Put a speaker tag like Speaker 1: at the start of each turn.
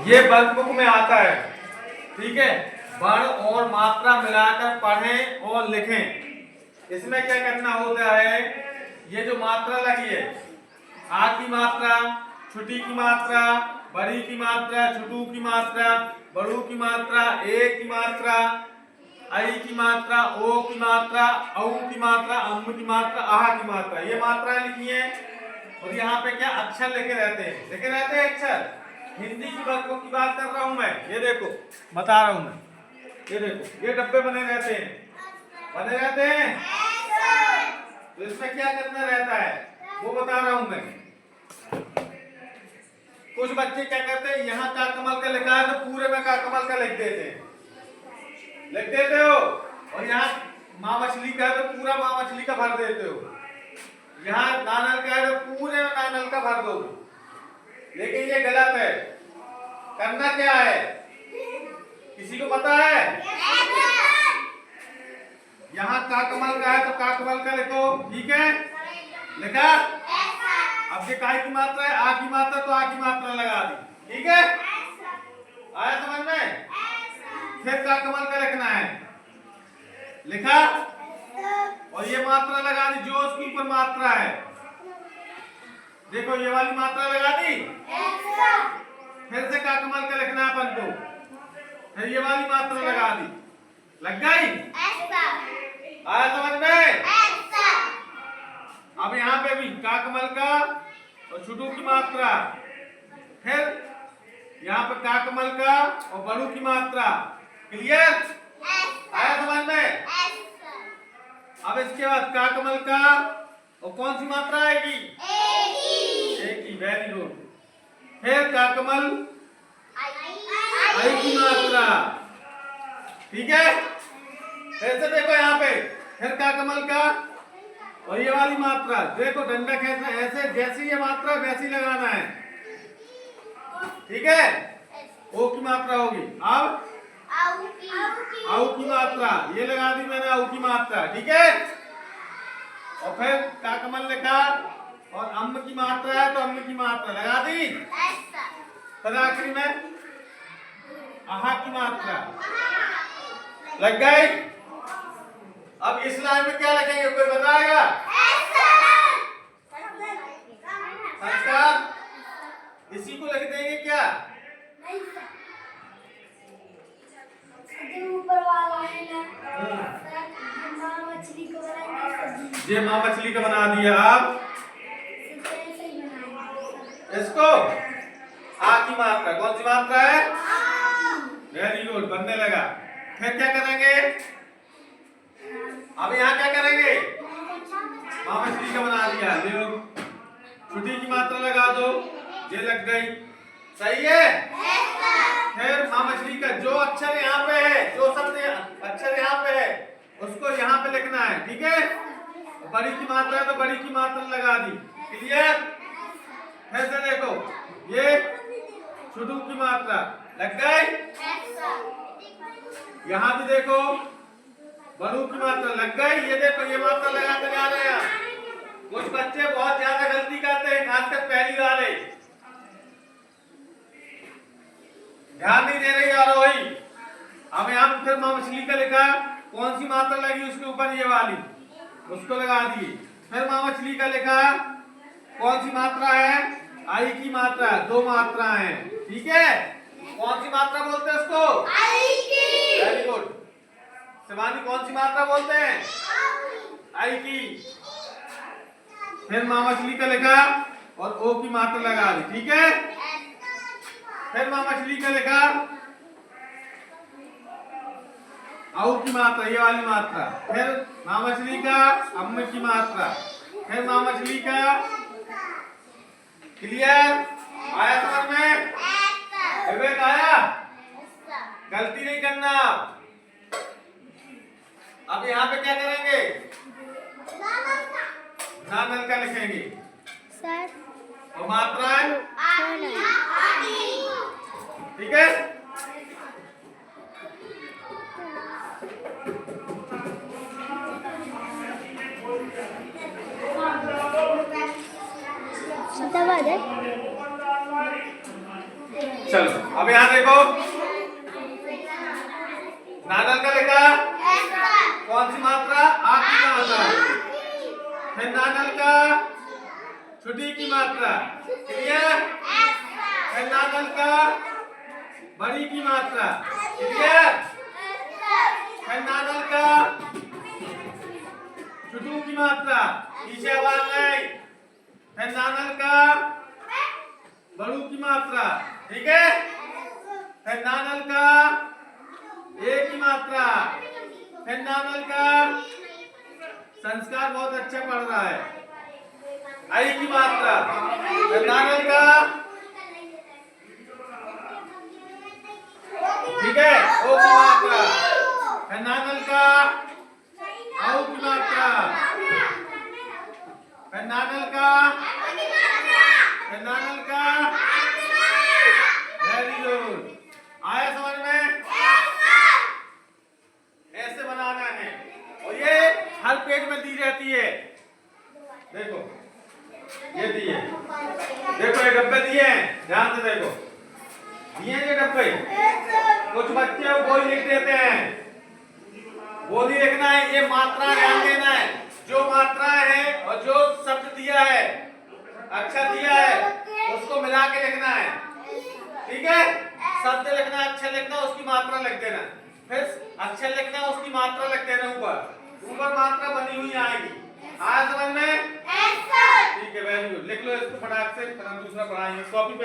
Speaker 1: ये वर्कबुक में आता है। ठीक है, वर्ण और मात्रा मिलाकर पढ़ें और लिखें। इसमें क्या करना होता है, ये जो मात्रा लगी है, आ की मात्रा, छुटी की मात्रा, बड़ी की मात्रा, छुटू की मात्रा, बड़ू की मात्रा, ए की मात्रा, आई की मात्रा, ओ की मात्रा, औ की मात्रा, अम की मात्रा, आह की मात्रा, ये मात्राएं लिखी है। और यहाँ पे क्या अक्षर लिखे रहते हैं, लिखे रहते हैं अक्षर। हिंदी की वर्कबुक की बात कर रहा हूं मैं, ये देखो बता रहा हूं मैं, ये देखो ये डब्बे बने रहते हैं, बने रहते हैं। तो इसमें क्या करना रहता है वो बता रहा हूं मैं। कुछ बच्चे क्या करते हैं, यहाँ का कमल का लिखा है तो पूरे में का कमल का लिख देते हैं, लिख देते हो। और यहाँ माँ मछली का है तो पूरा माँ मछली का भर देते हो। यहाँ नानल का है तो पूरे में नानल का भर दो। लेकिन ये गलत है। करना क्या है, किसी को पता है? यहाँ का कमल का है तो का कमल का लिखो। ठीक है, लिखा। अब ये काय की मात्रा है, आ की मात्रा, तो आ की मात्रा लगा दी। ठीक है, आया समझ में? फिर का कमल का लिखना है, लिखा। और ये मात्रा लगा दी जो उसके ऊपर मात्रा है। देखो ये वाली मात्रा लगा दी। फिर से का कमल का लिखना है अपन को, फिर ये वाली मात्रा लगा दी। लग गई? आया समझ में? अब यहाँ पे भी का कमल का और छुटू की मात्रा, फिर यहाँ पे का कमल का और बड़ू की मात्रा। क्लियर? आया समझ में? अब इसके बाद का कमल का और कौन सी मात्रा आएगी? एक ही। Very good. फिर का कमल आई की मात्रा। ठीक है, फिर से देखो यहाँ पे, फिर का कमल का और ये वाली मात्रा। देखो डंडा कैसे, ऐसे जैसी ये मात्रा वैसी लगाना है। ठीक है, ओ की मात्रा होगी। अब आउ की मात्रा, ये लगा दी मैंने आउ की मात्रा। ठीक है, और फिर का कमल लिखा और अम्म की मात्रा है तो अम्म की मात्रा लगा दी। फिर आखिरी में आहा की मात्रा लग गई। अब इस लाइन में क्या लिखेंगे, कोई बताएगा? संस्कार, इसी को लिख देंगे क्या?
Speaker 2: ऊपर वाला है ना, माँ मछली को बनाएंगे।
Speaker 1: ये माँ मछली का बना दिया। आप इसको आ की मात्रा, कौन सी मात्रा है? वेरी गुड, बनने लगा। फिर क्या करेंगे, अब यहाँ क्या करेंगे? माँ मछली का बना दिया, देखो छुट्टी की मात्रा लगा दो, ये लग गई। सही है? फिर माँ मछली का जो अक्षर यहाँ पे है, जो शब्द अक्षर यहाँ पे है, उसको यहाँ पे लिखना है। ठीक है, बड़ी की मात्रा है तो बड़ी की मात्रा लगा दी। क्लियर? फिर से देखो, ये छुटू की मात्रा लग गई। यहाँ भी देखो बड़ू की मात्रा लग गई। ये देखो ये मात्रा लगाते जा रहे हैं। कुछ बच्चे बहुत ज्यादा गलती करते हैं, खासकर पहली वाले, ध्यान नहीं दे रही आरोही। अब यहाँ फिर माँ मछली का लिखा, कौन सी मात्रा लगी उसके ऊपर, ये वाली, उसको लगा दी। फिर माँ मछली का लिखा, कौन सी मात्रा है? आई की मात्रा, दो मात्रा है। ठीक है, कौन सी मात्रा बोलते हैं उसको? आई की। Very good. शिवानी, कौन सी मात्रा बोलते हैं? आई की। फिर माँ मछली का लिखा और ओ की मात्रा लगा दी। ठीक है, फिर माँ मछली का लिखा, औ की मात्रा, ये वाली मात्रा। फिर माँ मछली का अम्म की मात्रा, फिर माँ मछली का। क्लियर? आया समझ में? विवेक आया? गलती नहीं करना। अब यहाँ पे क्या करेंगे? नानल का लिखेंगे
Speaker 2: सर,
Speaker 1: और मात्राएं। ठीक है,
Speaker 2: दबा दे।
Speaker 1: चलो अब यहाँ देखो, नादल का लिखा कौन सी मात्रा? आ की मात्रा। फिर नादल का छुटी की मात्रा, क्लियर? फिर नादल का बड़ी की मात्रा, क्लियर? फिर नादल का छुटू की मात्रा, पीछे आवाज नहीं। फिर नादल का बड़ू की मात्रा, ठीक है? फिर नादल का ए की मात्रा, फिर नादल का संस्कार बहुत अच्छा पढ़ रहा है, आई की मात्रा, फिर नादल का, ठीक है, ओ की मात्रा, फिर नादल का औ की मात्रा, फिर नादल का, फिर नादल का, वेरी गुड। आया समझ में? ऐसे बनाना है और ये हर पेज में दी रहती है। देखो ये दी है, देखो ये डब्बे दिए हैं, ध्यान से देखो, दिए हैं ये डब्बे। कुछ बच्चे वो लिख देते हैं, वो नहीं लिखना है, ये मात्रा ध्यान देना है। जो मात्रा है और जो शब्द दिया है, अक्षर दिया है, उसको मिला के लिखना है, ठीक है? शब्द लिखना, अक्षर लिखना, उसकी मात्रा लिख देना, फिर अक्षर लिखना, उसकी मात्रा लिख देना, ऊपर मात्रा बनी हुई आएगी। आया समझ में? ठीक है, वेरी गुड। लिख लो इसको फटाक से, फिर हम दूसरा पढ़ाएंगे। कॉपी पे